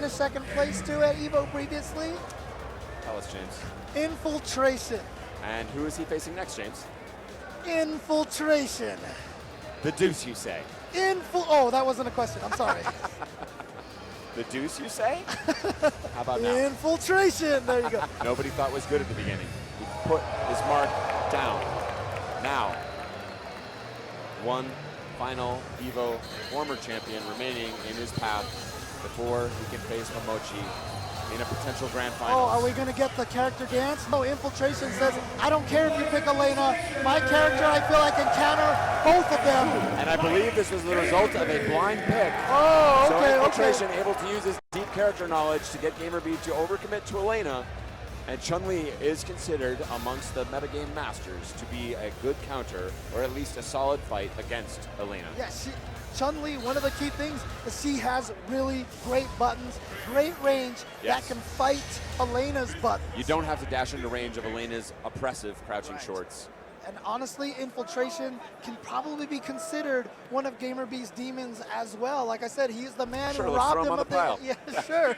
finished second place too at EVO previously? Tell us, James. Infiltration. And who is he facing next, James? Infiltration. The Deuce, you say? Oh, that wasn't a question. I'm sorry. The Deuce, you say? How about now? Infiltration. There you go. Nobody thought was good at the beginning. He put his mark down. Now, one final EVO former champion remaining in his path before he can face Momochi in a potential grand final. Oh, are we going to get the character dance? No, Infiltration says, I don't care if you pick Elena. My character, I feel I can counter both of them. And I believe this was the result of a blind pick. Oh, okay, so Infiltration okay. able to use his deep character knowledge to get Gamerbee to overcommit to Elena. And Chun Li is considered amongst the metagame masters to be a good counter, or at least a solid fight against Elena. Yeah, Chun Li, one of the key things is she has really great buttons, great range that can fight Elena's buttons. You don't have to dash into range of Elena's oppressive crouching shorts. And honestly, Infiltration can probably be considered one of Gamerbee's demons as well. Like I said, he's the man who robbed him of the yeah, sure.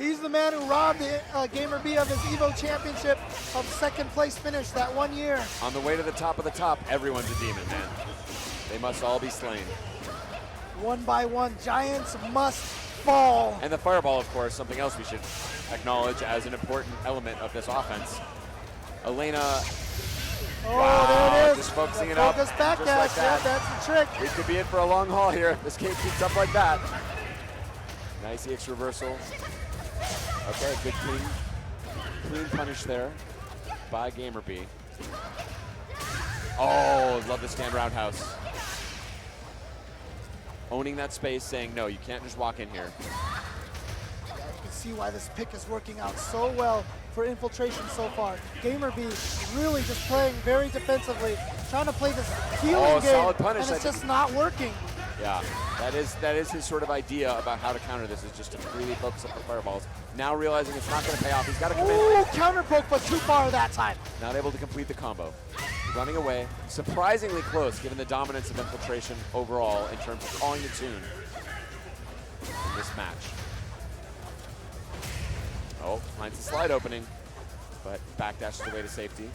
He's the man who robbed Gamerbee of his EVO championship of second place finish that 1 year. On the way to the top, everyone's a demon, man. They must all be slain. One by one, giants must fall. And the fireball, of course, something else we should acknowledge as an important element of this offense. Elena. Oh, wow, there it is. Just focusing it Focus up. back just dash. like that. Yeah, that's the trick. We could be in for a long haul here if this game keeps up like that. Nice EX reversal. Okay, good clean punish there by Gamerbee. Oh, love the stand roundhouse. Owning that space, saying, no, you can't just walk in here. Yeah, you can see why this pick is working out so well for Infiltration so far. Gamerbee really just playing very defensively, trying to play this healing game, solid punish, and it's just not working. Yeah, that is his sort of idea about how to counter this, is just to really focus up the fireballs. Now realizing it's not going to pay off, he's got to come in. Ooh, counter poke, but too far that time. Not able to complete the combo. Running away, surprisingly close given the dominance of Infiltration overall in terms of calling the tune in this match. Oh, finds the slide opening, but backdashes away to safety.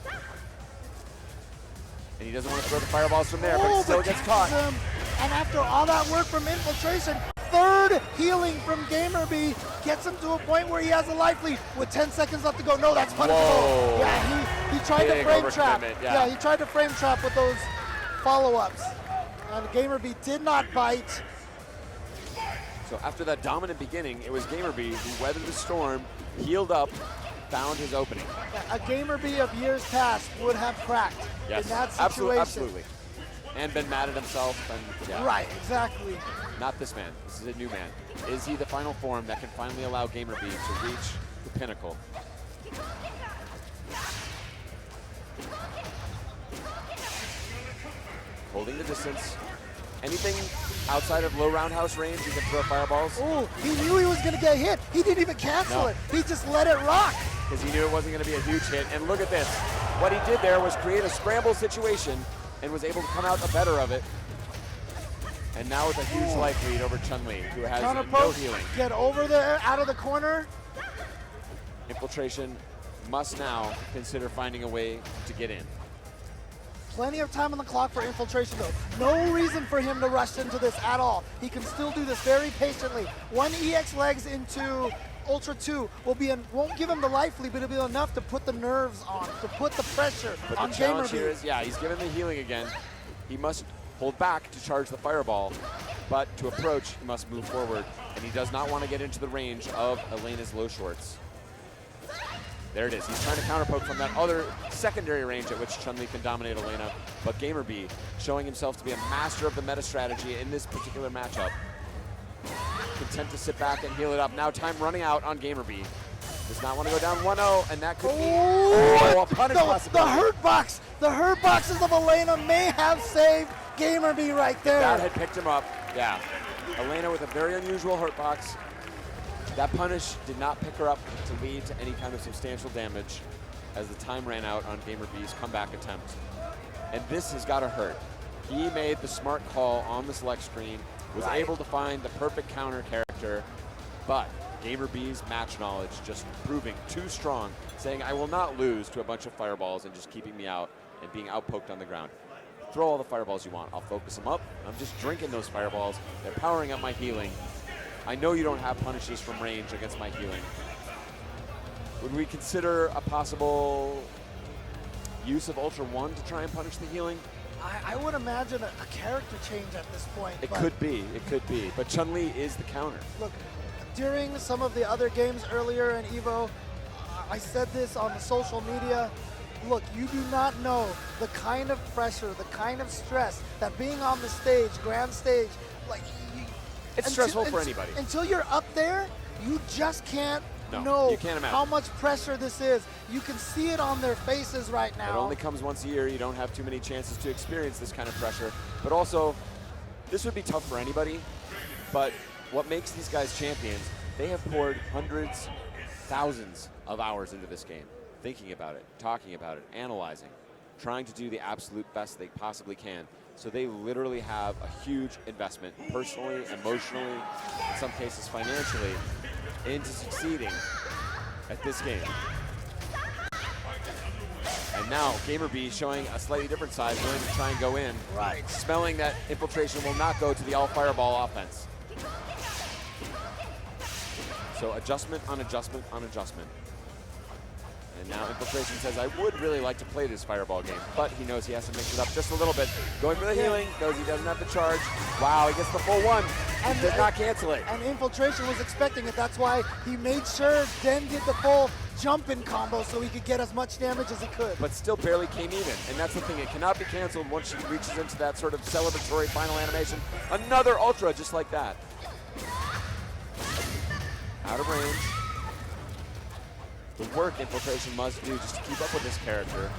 And he doesn't want to throw the fireballs from there, but still gets caught. And after all that work from Infiltration, third healing from Gamerbee gets him to a point where he has a life lead with 10 seconds left to go. No, that's punishable. Whoa. Yeah, he tried to frame trap. Yeah, he tried to frame trap with those follow-ups. And Gamerbee did not bite. So after that dominant beginning, it was Gamerbee who weathered the storm, healed up, found his opening. A Gamerbee of years past would have cracked in that situation. Absolutely. And been mad at himself. And, yeah. Right, exactly. Not this man. This is a new man. Is he the final form that can finally allow Gamerbee to reach the pinnacle? Holding the distance. Anything outside of low roundhouse range, you can throw fireballs. Oh, he knew he was going to get hit. He didn't even cancel it. He just let it rock. Because he knew it wasn't going to be a huge hit. And look at this. What he did there was create a scramble situation and was able to come out the better of it. And now with a huge life lead over Chun Li, who has no healing. Get over there, out of the corner. Infiltration must now consider finding a way to get in. Plenty of time on the clock for Infiltration, though. No reason for him to rush into this at all. He can still do this very patiently. One EX legs into Ultra 2 won't give him the life lead, but it'll be enough to put the nerves on, to put the pressure on the challenge Gamerbee. here is, yeah, he's given the healing again. He must hold back to charge the fireball, but to approach, he must move forward, and he does not want to get into the range of Elena's low shorts. There it is. He's trying to counterpoke from that other secondary range at which Chun Li can dominate Elena, but Gamerbee showing himself to be a master of the meta strategy in this particular matchup. Content to sit back and heal it up. Now time running out on Gamerbee. Does not want to go down 1-0, and that could be a punish possibility. The hurt boxes of Elena may have saved Gamerbee right there. That had picked him up, yeah. Elena with a very unusual hurt box. That punish did not pick her up to lead to any kind of substantial damage as the time ran out on Gamerbee's comeback attempt. And this has got to hurt. He made the smart call on the select screen, was able to find the perfect counter character, But Gamerbee's match knowledge just proving too strong, saying I will not lose to a bunch of fireballs and just keeping me out and being outpoked on the ground. Throw all the fireballs you want. I'll focus them up. I'm just drinking those fireballs. They're powering up my healing. I know you don't have punishes from range against my healing. Would we consider a possible use of Ultra 1 to try and punish the healing? I would imagine a character change at this point. It could be. But Chun Li is the counter. Look, during some of the other games earlier in EVO, I said this on the social media. Look, you do not know the kind of pressure, the kind of stress that being on the stage, grand stage, like it's stressful for anybody. Until you're up there, you just can't you can't imagine how much pressure this is. You can see it on their faces right now. It only comes once a year. You don't have too many chances to experience this kind of pressure. But also, this would be tough for anybody. But what makes these guys champions, they have poured hundreds, thousands of hours into this game. Thinking about it, talking about it, analyzing, trying to do the absolute best they possibly can. So they literally have a huge investment, personally, emotionally, in some cases financially, into succeeding at this game. And now Gamerbee showing a slightly different side, willing to try and go in. Right. Smelling that Infiltration will not go to the all fireball offense. So adjustment on adjustment on adjustment. And now Infiltration says, I would really like to play this fireball game, but he knows he has to mix it up just a little bit. Going for the healing, knows he doesn't have the charge. Wow, he gets the full one. And did not cancel it. And Infiltration was expecting it. That's why he made sure Den did the full jump-in combo so he could get as much damage as he could. But still barely came even. And that's the thing, it cannot be canceled once she reaches into that sort of celebratory final animation. Another Ultra just like that. Out of range. The work Infiltration must do just to keep up with this character.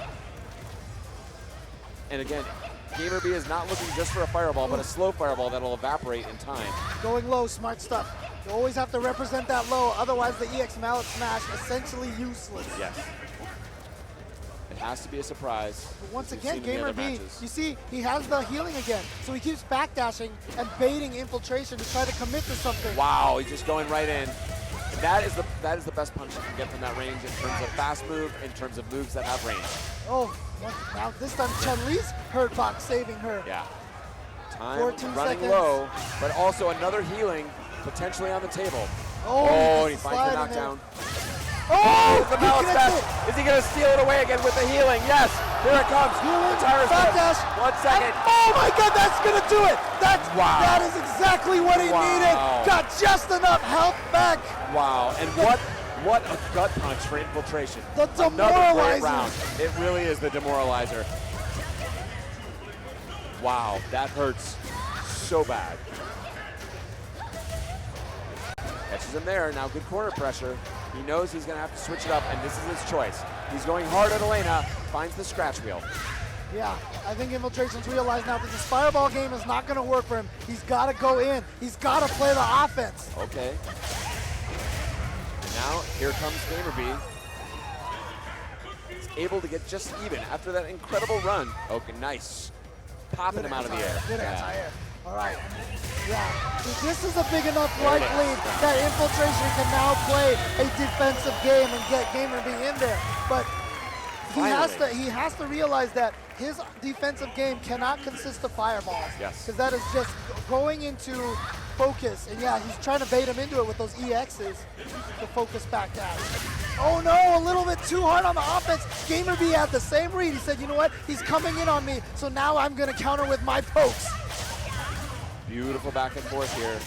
And again, Gamerbee is not looking just for a fireball, but a slow fireball that'll evaporate in time. Going low, smart stuff. You always have to represent that low, otherwise the EX Mallet Smash essentially useless. Yes. It has to be a surprise. But once again, Gamerbee, you see, he has the healing again, so he keeps backdashing and baiting Infiltration to try to commit to something. Wow, he's just going right in. That is the best punch you can get from that range in terms of fast move, in terms of moves that have range. Oh, now this time Chun Li's hurt box saving her. Yeah. Time 14 running seconds. low, but also another healing potentially on the table. Oh, and he finds the knockdown. Oh, the Mallet Smash. Is he going to steal it away again with the healing? Yes, here it comes. Backdash. 1 second. Oh my God, that's going to do it. Wow. That is exactly what he needed. Got just enough health back. Wow, and what a gut punch for Infiltration. The Another great demoralizer. round. It really is the demoralizer. Wow, that hurts so bad. Catches him there, now good corner pressure. He knows he's gonna have to switch it up, and this is his choice. He's going hard at Elena, finds the scratch wheel. Yeah, I think Infiltration's realized now that this fireball game is not gonna work for him. He's gotta go in. He's gotta play the offense. Okay. Now, here comes Gamerbee. He's able to get just even after that incredible run. Okay, nice. Popping him out of the air. Good anti-air. All right. Yeah. So this is a big enough right lead that Infiltration can now play a defensive game and get Gamerbee in there. But he has to realize that his defensive game cannot consist of fireballs. Yes. Because that is just going into focus. And yeah, he's trying to bait him into it with those EXs to focus back down. Oh no, a little bit too hard on the offense. Gamerbee had the same read. He said, you know what? He's coming in on me, so now I'm going to counter with my pokes. Beautiful back and forth here.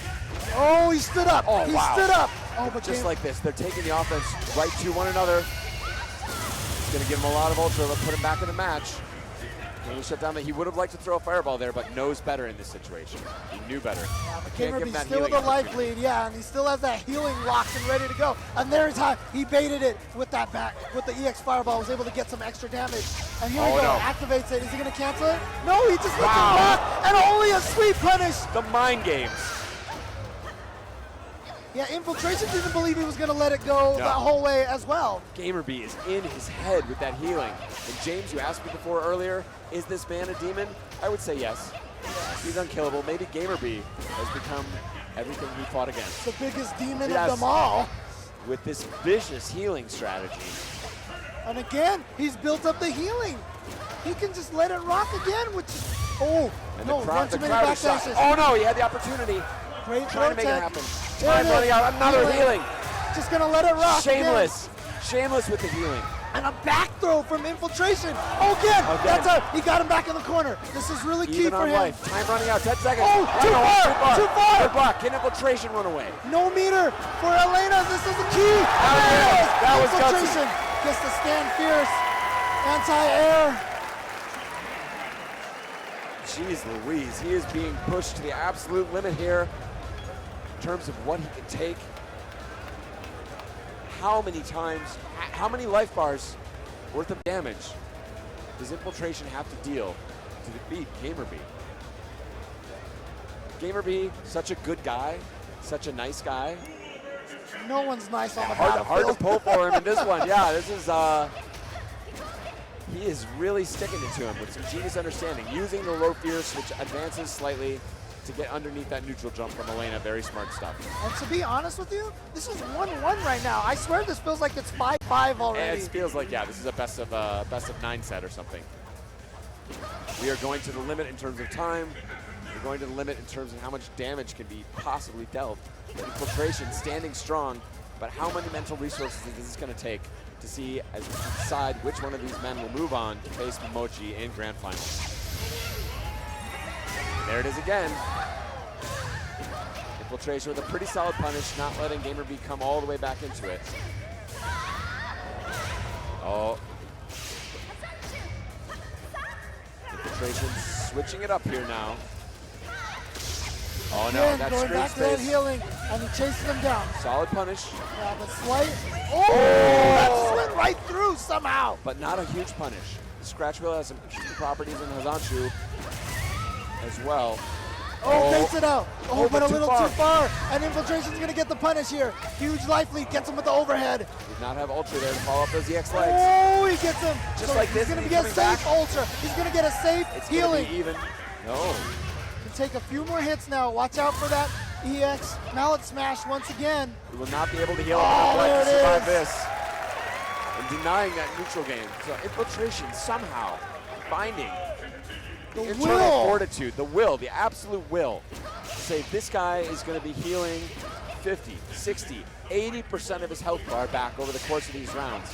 Oh, he stood up. Oh, he wow. stood up. Oh, but just like this, they're taking the offense right to one another. It's going to give him a lot of ultra, but put him back in the match. He shut down that he would have liked to throw a fireball there, but knows better in this situation. He knew better. Yeah, but Can't give him Gamerbee's that still with healing the life opportunity. lead, yeah, and he still has that healing locked and ready to go. And there's how he baited it with that back, with the EX fireball, was able to get some extra damage. And here we go, no. activates it. Is he gonna cancel it? No, he just lets it block, and only a sweet punish. The mind games. Yeah, Infiltration didn't believe he was gonna let it go that whole way as well. Gamerbee is in his head with that healing. And James, you asked me before earlier, is this man a demon? I would say yes. He's unkillable. Maybe Gamerbee has become everything he fought against. The biggest demon Yes. of them all. With this vicious healing strategy. And again, he's built up the healing. He can just let it rock again, which is, oh, And no, the one crowd, too the many crowd is shocked. backdashes. Oh no, he had the opportunity. Great Trying to make it tech. happen. There Time it running is. out, another healing. Just gonna let it rock Shameless. Shameless with the healing. again. And a back throw from Infiltration. Oh, again. Again. That's he got him back in the corner. This is really key Even for on him. life. Time running out, 10 seconds. Oh, Right too on, far, too far. Good block. Can Infiltration run away? No meter for Elena. This is the key. That was gutsy. Infiltration gets to stand fierce. Anti-air. Jeez Louise, he is being pushed to the absolute limit here in terms of what he can take. How many times, how many life bars worth of damage does Infiltration have to deal to defeat Gamerbee? Gamerbee, such a good guy, such a nice guy. No one's nice on the Hard to battlefield. pull for him in this one. Yeah, this is, he is really sticking it to him with some genius understanding, using the low fierce, which advances slightly to get underneath that neutral jump from Elena. Very smart stuff. And to be honest with you, this is 1-1 right now. I swear this feels like it's 5-5 already. It feels like, yeah, this is a best of 9 set or something. We are going to the limit in terms of time. We're going to the limit in terms of how much damage can be possibly dealt. Infiltration standing strong, but how many mental resources is this going to take to see as we decide which one of these men will move on to face Momochi in Grand Final. There it is again. Infiltration with a pretty solid punish, not letting Gamerbee come all the way back into it. Oh. Infiltration switching it up here now. Oh no, Again, that's going straight back to that space. healing, and he chases him down. Solid punish, Yeah, but slight. Oh, that just went right through somehow. but not a huge punish. Scratch Wheel has some interesting properties in Hazanshu as well. Oh, baits it out. Oh, but a too little far. too far. And Infiltration's going to get the punish here. Huge life lead, gets him with the overhead. Did not have Ultra there to follow up those EX legs. Oh, he gets him. Just like this, He's going and to get a he's coming safe back. ultra. He's going to get a safe It's healing. gonna be even. No. Can take a few more hits now. Watch out for that EX mallet smash once again. We will not be able to heal Oh, enough there life it to survive is. this. And denying that neutral game. So Infiltration somehow finding the internal will. fortitude, the will, the absolute will to say this guy is going to be healing 50, 60, 80% of his health bar back over the course of these rounds.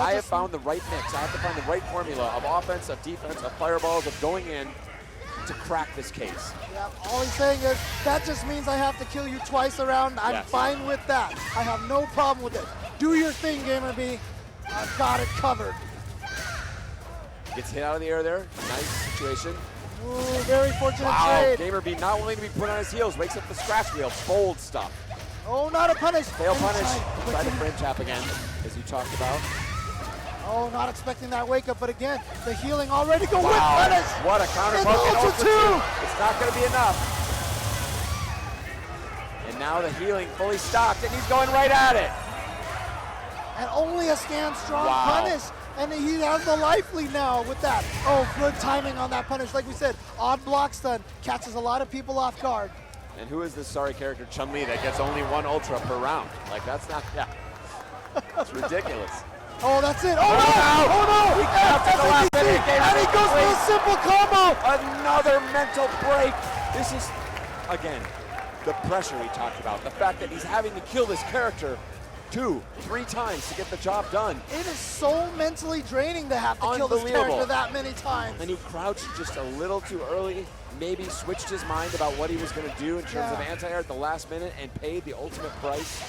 I have found the right mix. I have to find the right formula of offense, of defense, of fireballs, of going in to crack this case. Yeah, all he's saying is, that just means I have to kill you twice around. I'm Yes. fine with that. I have no problem with it. Do your thing, Gamerbee. I've got it covered. Gets hit out of the air there. Nice situation. Ooh, very fortunate Wow, trade. Gamerbee not willing to be put on his heels. Wakes up the scratch wheel. Bold stuff. Oh, not a punish. Fail punish. Inside. Try to frame tap again, as you talked about. Oh, not expecting that wake up, but again, the healing already go with Wow, punish. what a counter It's poke and Ultra Ultra 2. 2. It's not going to be enough. And now the healing fully stocked, and he's going right at it. And only a stand strong Wow. punish. And he has the life lead now with that. Oh, good timing on that punish. Like we said, odd block stun catches a lot of people off guard. And who is this sorry character, Chun LI, that gets only 1 Ultra per round? Like, that's not, yeah. That's ridiculous. Oh, that's it. Oh, no! Oh, no! He got to the last minute. And he goes for a simple combo! Another mental break. This is, again, the pressure we talked about. The fact that he's having to kill this character 2, 3 times to get the job done. It is so mentally draining to have to kill this Unbelievable. character that many times. And he crouched just a little too early, maybe switched his mind about what he was going to do in terms of Yeah. anti-air at the last minute and paid the ultimate price.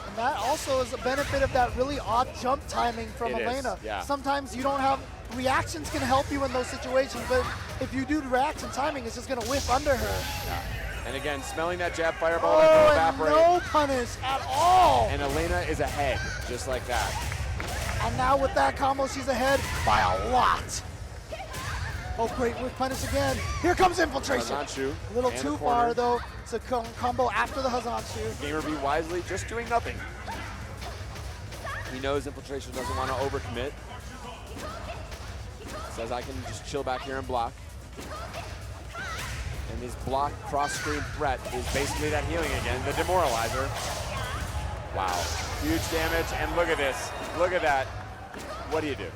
And that also is a benefit of that really odd jump timing from It is, Elena. yeah. Sometimes you don't have, reactions can help you in those situations, but if you do the reaction timing, it's just going to whiff under her. Yeah. And again, smelling that jab fireball that Oh, will and evaporate. no punish at all. And Elena is ahead, just like that. And now with that combo, she's ahead by a lot. Oh, great whiff punish again. Here comes Infiltration. Hazanshu A little and too the far, corner. though. It's a combo after the Hazanshu. Gamerbee wisely just doing nothing. He knows Infiltration doesn't want to overcommit. Says I can just chill back here and block. And And his block cross-screen threat is basically that healing again, the demoralizer. Wow, huge damage, and look at this. Look at that. What do you do?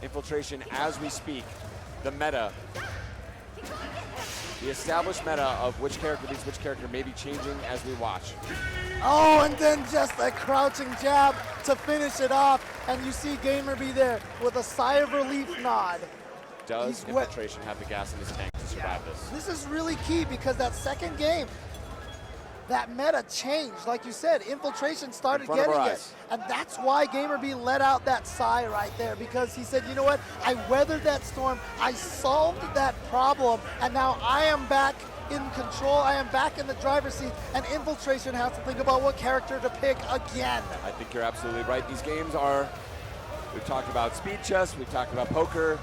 Infiltration as we speak. The meta. The established meta of which character beats which character may be changing as we watch. Oh, and then just a crouching jab to finish it off. And you see Gamerbee there with a sigh of relief nod. Does Infiltration have the gas in his tank to survive this? This is really key because that second game, that meta changed. Like you said, Infiltration started getting it. And that's why Gamerbee let out that sigh right there, because he said, you know what, I weathered that storm, I solved that problem, and now I am back in control, I am back in the driver's seat, and Infiltration has to think about what character to pick again. I think you're absolutely right. These games are, we've talked about speed chess, we've talked about poker,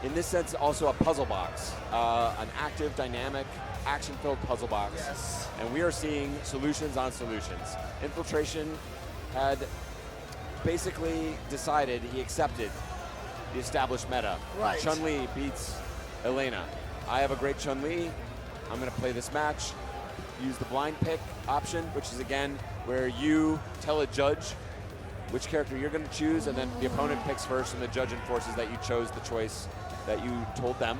in this sense also a puzzle box, an active, dynamic, action-filled puzzle box. Yes. And we are seeing solutions on solutions. Infiltration had basically decided, he accepted the established meta. Right. Chun LI beats Elena. I have a great Chun LI. I'm going to play this match. Use the blind pick option, which is again where you tell a judge which character you're going to choose, and then the opponent picks first, and the judge enforces that you chose the choice that you told them.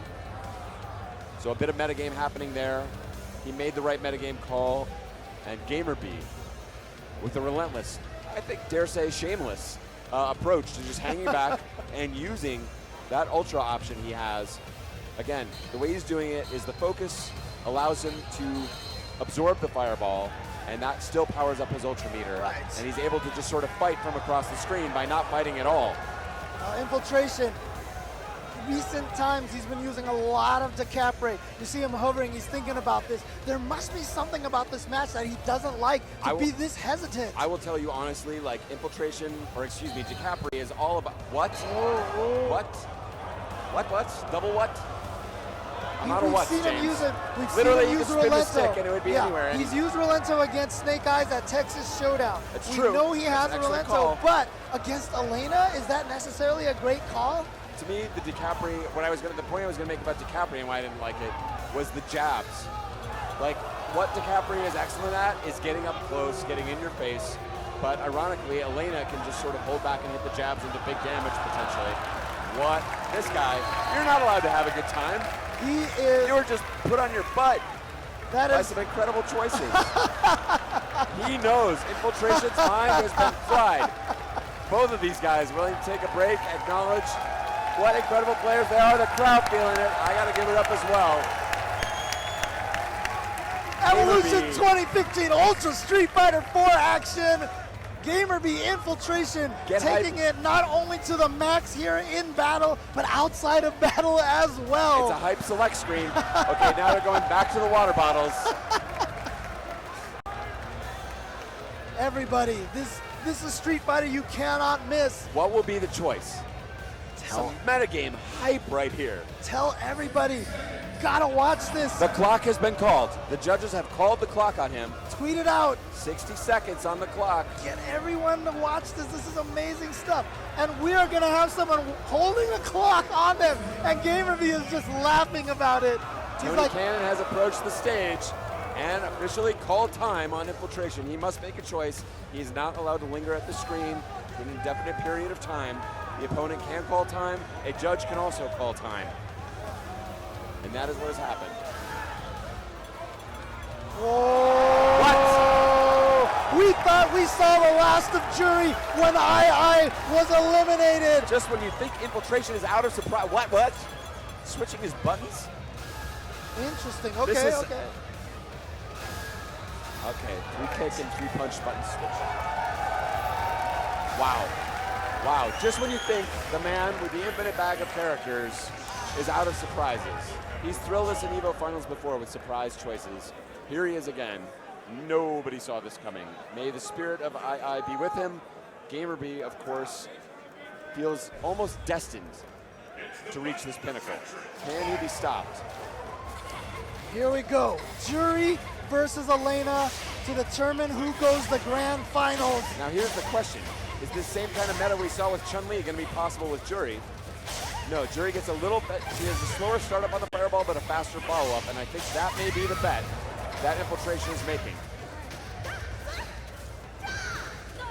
So a bit of metagame happening there. He made the right metagame call, and Gamerbee, with a relentless, I think dare say shameless, approach to just hanging back and using that ultra option he has. Again, the way he's doing it is the focus allows him to absorb the fireball, and that still powers up his ultra meter. Right. And he's able to just sort of fight from across the screen by not fighting at all. Infiltration. Recent times he's been using a lot of Decapre. You see him hovering, he's thinking about this. There must be something about this match that he doesn't like to be this hesitant. I will tell you honestly, like Infiltration, or excuse me, Decapre is all about, what? What? Double what? I'm out of what, James? We've Literally, seen him you use could spin the Rolento. stick and it would be anywhere. He's used Rolento against Snake Eyes at Texas Showdown. That's we true. know he has That's an excellent Rolento, call. but against Elena, is that necessarily a great call? To me, the Decapre, the point I was going to make about Decapre and why I didn't like it was the jabs. Like, what Decapre is excellent at is getting up close, getting in your face, but ironically, Elena can just sort of hold back and hit the jabs into big damage potentially. What? This guy, you're not allowed to have a good time. He is. You were just put on your butt That by is some incredible choices. He knows Infiltration's mind has been fried. Both of these guys willing to take a break, acknowledge what incredible players they are. The crowd feeling it. I got to give it up as well. Evolution Gamerbee. 2015 Ultra Street Fighter 4 action. Gamerbee Infiltration taking it not only to the max here in battle, but outside of battle as well. It's a hype select screen. Okay, now they're going back to the water bottles. Everybody, this is Street Fighter you cannot miss. What will be the choice? Some metagame hype right here. Tell everybody, gotta watch this. The clock has been called. The judges have called the clock on him. Tweet it out. 60 seconds on the clock. Get everyone to watch this. This is amazing stuff. And we are gonna have someone holding a clock on them. And Gamerbee is just laughing about it. He's Tony like, Cannon has approached the stage and officially called time on Infiltration. He must make a choice. He's not allowed to linger at the screen for an indefinite period of time. The opponent can call time. A judge can also call time. And that is what has happened. whoa. What? We thought we saw the last of Juri when II was eliminated. Just when you think Infiltration is out of surprise. What? Switching his buttons? Interesting. This Okay, is- okay. Okay, 3 kick and 3 punch button switch. Wow, just when you think the man with the infinite bag of characters is out of surprises. He's thrilled us in EVO finals before with surprise choices. Here he is again. Nobody saw this coming. May the spirit of II be with him. Gamerbee, of course, feels almost destined to reach this pinnacle. Can he be stopped? Here we go. Juri versus Elena to determine who goes the grand finals. Now here's the question. Is this same kind of meta we saw with Chun LI going to be possible with Juri? No, Juri gets a little bit, she has a slower startup on the fireball, but a faster follow-up, and I think that may be the bet that Infiltration is making.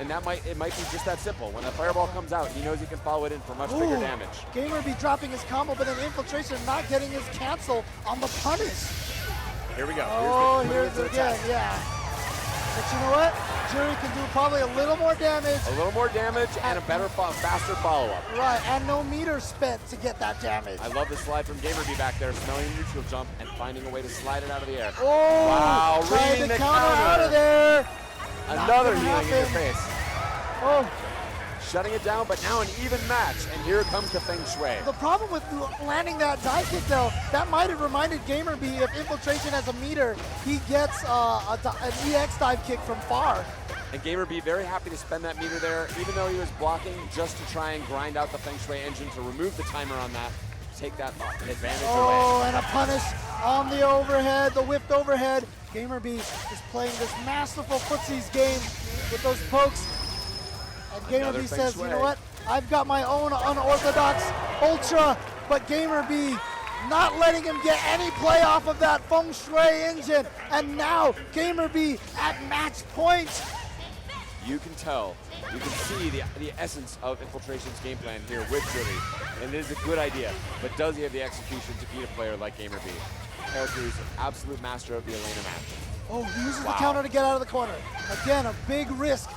And it might be just that simple. When the fireball comes out, he knows he can follow it in for much bigger damage. Gamerbee dropping his combo, but then Infiltration not getting his cancel on the punish. Here we go. Here's it again, yeah. But you know what? Juri can do probably a little more damage. A little more damage and a better, faster follow-up. Right, and no meter spent to get that damage. I love the slide from Gamerbee back there, smelling the neutral jump and finding a way to slide it out of the air. Oh, wow, trying reading to the counter out of there. Another healing in your face. Oh. Shutting it down, but now an even match, and here comes the Feng Shui. The problem with landing that dive kick, though, that might have reminded Gamerbee if Infiltration has a meter, he gets an EX dive kick from far. And Gamerbee very happy to spend that meter there, even though he was blocking just to try and grind out the Feng Shui engine to remove the timer on that, take that advantage away. Oh, and a punish on the overhead, the whipped overhead. Gamerbee is playing this masterful footsies game with those pokes. And Gamerbee says, you know what? I've got my own unorthodox ultra, but Gamerbee not letting him get any play off of that Feng Shui engine. And now Gamerbee at match point. You can tell, you can see the essence of Infiltration's game plan here with Juri. And it is a good idea, but does he have the execution to beat a player like Gamerbee? Character who's an absolute master of the Elena match. Oh, he uses the counter to get out of the corner. Again, a big risk.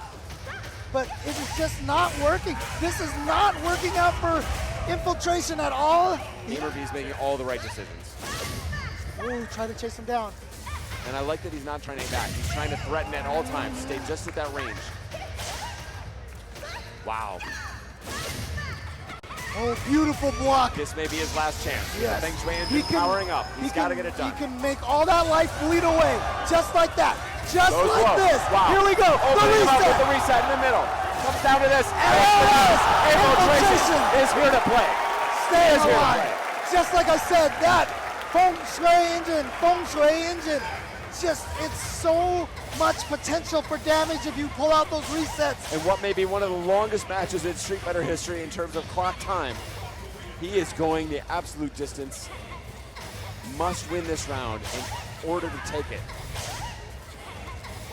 But it is just not working. This is not working out for Infiltration at all. Gamerbee's making all the right decisions. Oh, try to chase him down. And I like that he's not trying to back. He's trying to threaten at all times, stay just at that range. Wow. Oh, beautiful block. This may be his last chance. Yes. Feng Shui engine powering up. He's got to get it done. He can make all that life bleed away, just like that. Just Goes like low. this. Wow. Here we go. Opening him up with the reset in the middle. Comes down to this. Infiltration is here to play. Stay alive. Just like I said, that Feng Shui engine, just, it's so much potential for damage if you pull out those resets. And what may be one of the longest matches in Street Fighter history in terms of clock time. He is going the absolute distance. Must win this round in order to take it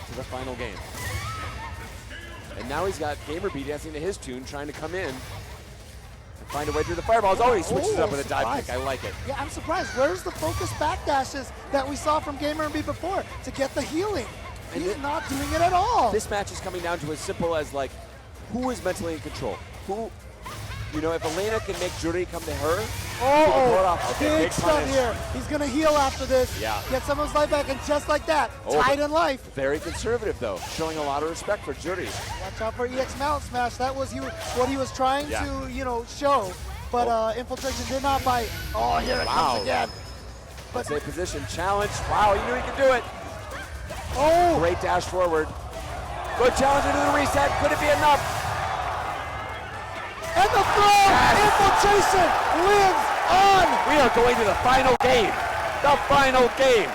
to the final game. And now he's got Gamerbee dancing to his tune, trying to come in and find a way through the fireballs. Oh, he switches up with a dive kick. I like it. Yeah, I'm surprised. Where's the focus backdashes that we saw from Gamerbee before to get the healing? He's not doing it at all. This match is coming down to as simple as, like, who is mentally in control? Who, you know, if Elena can make Juri come to her, big stun here. He's going to heal after this. Yeah. Get some of his life back, and just like that, tied in life. Very conservative, though, showing a lot of respect for Juri. Watch out for EX Mount Smash. That was what he was trying to, you know, show. But Infiltration did not bite. Oh, here it comes again. But a position challenge. Wow, he knew he could do it. Oh! Great dash forward. Good challenge into the reset. Could it be enough? And the throw! Infiltration lives on! We are going to the final game. The final game.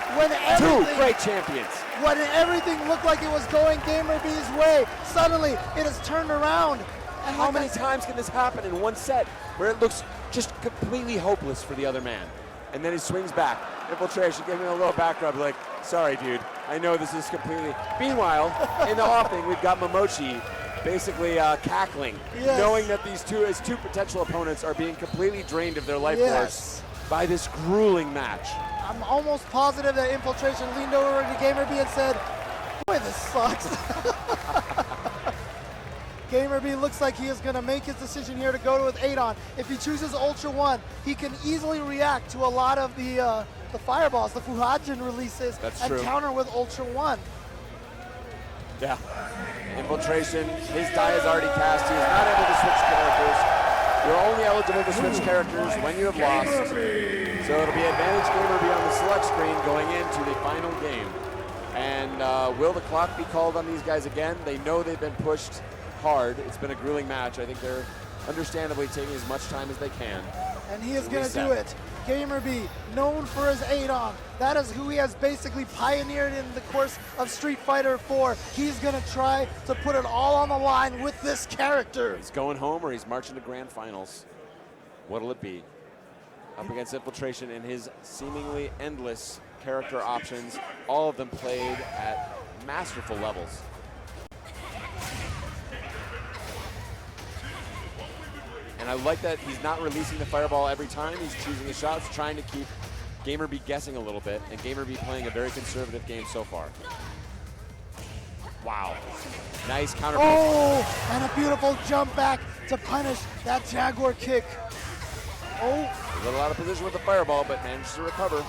Two great champions. When everything looked like it was going Gamerbee's way, suddenly it has turned around. And how many times can this happen in one set where it looks just completely hopeless for the other man? And then he swings back. Infiltration giving him a little back rub, like, sorry, dude. I know this is completely... Meanwhile, in the offing, we've got Momochi basically cackling, knowing that his two potential opponents are being completely drained of their life force by this grueling match. I'm almost positive that Infiltration leaned over to Gamerbee and said, boy, this sucks. Gamerbee looks like he is going to make his decision here to go with Adon. If he chooses Ultra 1, he can easily react to a lot of the fireballs, the Fuhajin releases, and counter with Ultra 1. Yeah. Infiltration, his die is already cast. He is not able to switch characters. You're only eligible to switch characters when you have lost. So it'll be advantage Gamerbee on the select screen going into the final game. And will the clock be called on these guys again? They know they've been pushed hard. It's been a grueling match. I think they're understandably taking as much time as they can. And he is going to do it. Gamerbee, known for his Adon. That is who he has basically pioneered in the course of Street Fighter 4. He's going to try to put it all on the line with this character. He's going home or he's marching to grand finals. What'll it be? Up against Infiltration and his seemingly endless character options, all of them played at masterful levels. And I like that he's not releasing the fireball every time. He's choosing his shots, trying to keep Gamerbee guessing a little bit, and Gamerbee playing a very conservative game so far. Wow. Nice counter. Oh, and a beautiful jump back to punish that Jaguar kick. Oh. A little out of position with the fireball, but manages to recover.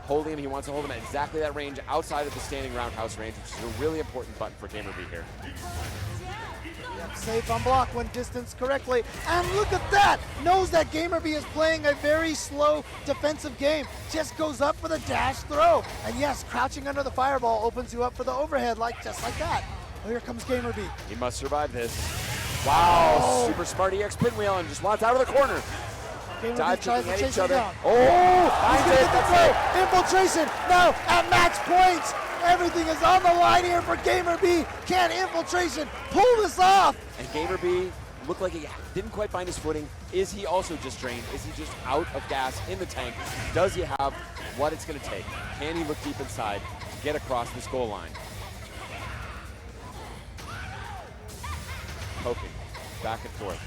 Holding him, he wants to hold him at exactly that range outside of the standing roundhouse range, which is a really important button for Gamerbee here. Yep, safe on block when distanced correctly. And look at that! Knows that Gamerbee is playing a very slow defensive game. Just goes up for the dash throw. And yes, crouching under the fireball opens you up for the overhead, just like that. Oh, here comes Gamerbee. He must survive this. Wow, Oh. super smart EX pinwheel and just wants out of the corner. Gamerbee tries to chase him down. Oh, He's gonna get the throw. Infiltration now at match point. Everything is on the line here for Gamerbee. Can Infiltration pull this off? And Gamerbee looked like he didn't quite find his footing. Is he also just drained? Is he just out of gas in the tank? Does he have what it's going to take? Can he look deep inside to get across this goal line? Poking back and forth.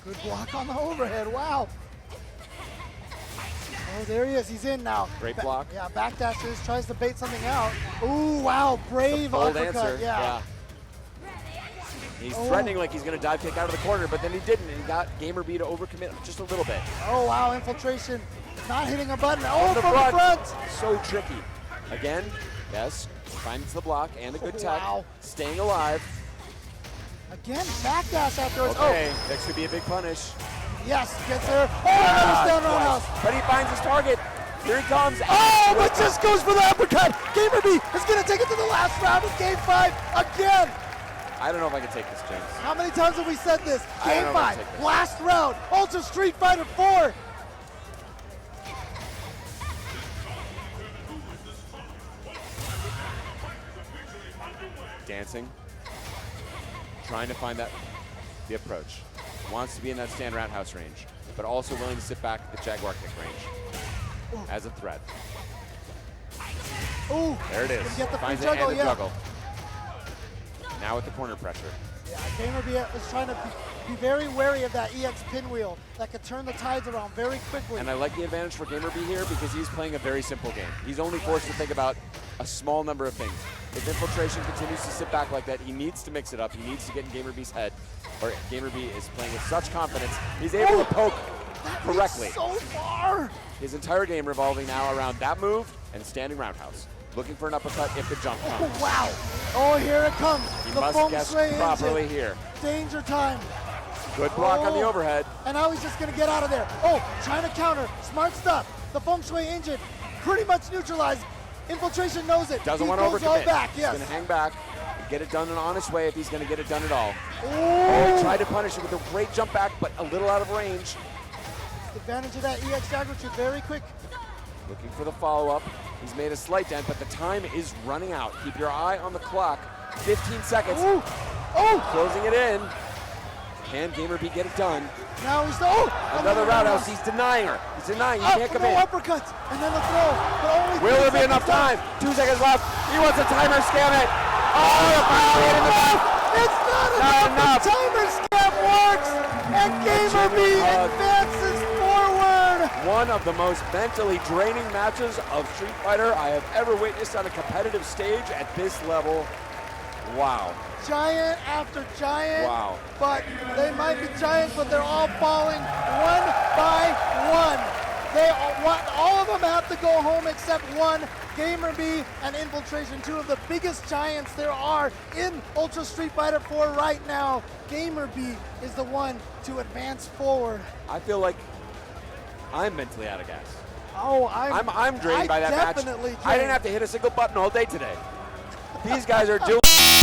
Good block on the overhead. Wow. Oh, there he is. He's in now. Great block. Yeah, backdashers, tries to bait something out. Ooh, wow, brave Bold uppercut. answer. Yeah. He's threatening like he's going to dive kick out of the corner, but then he didn't, and he got Gamerbee to overcommit just a little bit. Oh, wow, Infiltration not hitting a button. Oh, On the from the front. So tricky. Again, yes, finds the block and a good tech. Wow. Staying alive. Again, backdash afterwards. Okay, that could be a big punish. Yes, gets there. Oh, another down roundhouse. But he finds his target. Here he comes. Oh, but just goes for the uppercut. Gamerbee is going to take it to the last round of Game 5 again. I don't know if I can take this, James. How many times have we said this? I don't Game know if I can 5, take this. last round, Ultra Street Fighter 4. Dancing. Trying to find the approach. Wants to be in that stand roundhouse range, but also willing to sit back at the Jaguar kick range as a threat. Ooh, There it is. can get the free Finds it juggle, and the yeah. juggle. Now with the corner pressure. Yeah, Gamerbee is trying to be very wary of that EX pinwheel that could turn the tides around very quickly. And I like the advantage for Gamerbee here because he's playing a very simple game. He's only forced to think about a small number of things. If Infiltration continues to sit back like that, he needs to mix it up. He needs to get in Gamerbee's head, or Gamerbee is playing with such confidence. He's able to poke correctly. So far. His entire game revolving now around that move and standing roundhouse. Looking for an uppercut if the jump comes. Oh, wow. Oh, here it comes. He the must feng guess shui properly engine. here. Danger time. Good block on the overhead. And now he's just going to get out of there. Oh, trying to counter. Smart stuff. The feng shui engine pretty much neutralized. Infiltration knows it. Doesn't he want to goes overcommit. all back, yes. He's going to hang back, get it done in an honest way if he's going to get it done at all. Oh, He tried to punish it with a great jump back, but a little out of range. advantage of that EX Jaguar shoot very quick. Looking for the follow-up. He's made a slight dent, but the time is running out. Keep your eye on the clock. 15 seconds. Ooh. Oh, Closing it in. Can Gamerbee get it done? now he's Another roundhouse. He's denying her. He's denying. He can't come no in. uppercuts. And then the throw. But only Will 3 there be seconds enough left. time? 2 seconds left. He wants a timer. Scam it. Oh, the final hit in the back. It's not Not enough. enough. The timer scam works. And Gamerbee advances forward. One of the most mentally draining matches of Street Fighter I have ever witnessed on a competitive stage at this level. Wow. Giant after giant. Wow. But they might be giants, but they're all falling one by one. All of them have to go home except one. Gamerbee and Infiltration, two of the biggest giants there are in Ultra Street Fighter 4 right now. Gamerbee is the one to advance forward. I feel like I'm mentally out of gas. Oh, I'm drained by that match. definitely I didn't have to hit a single button all day today. These guys are doing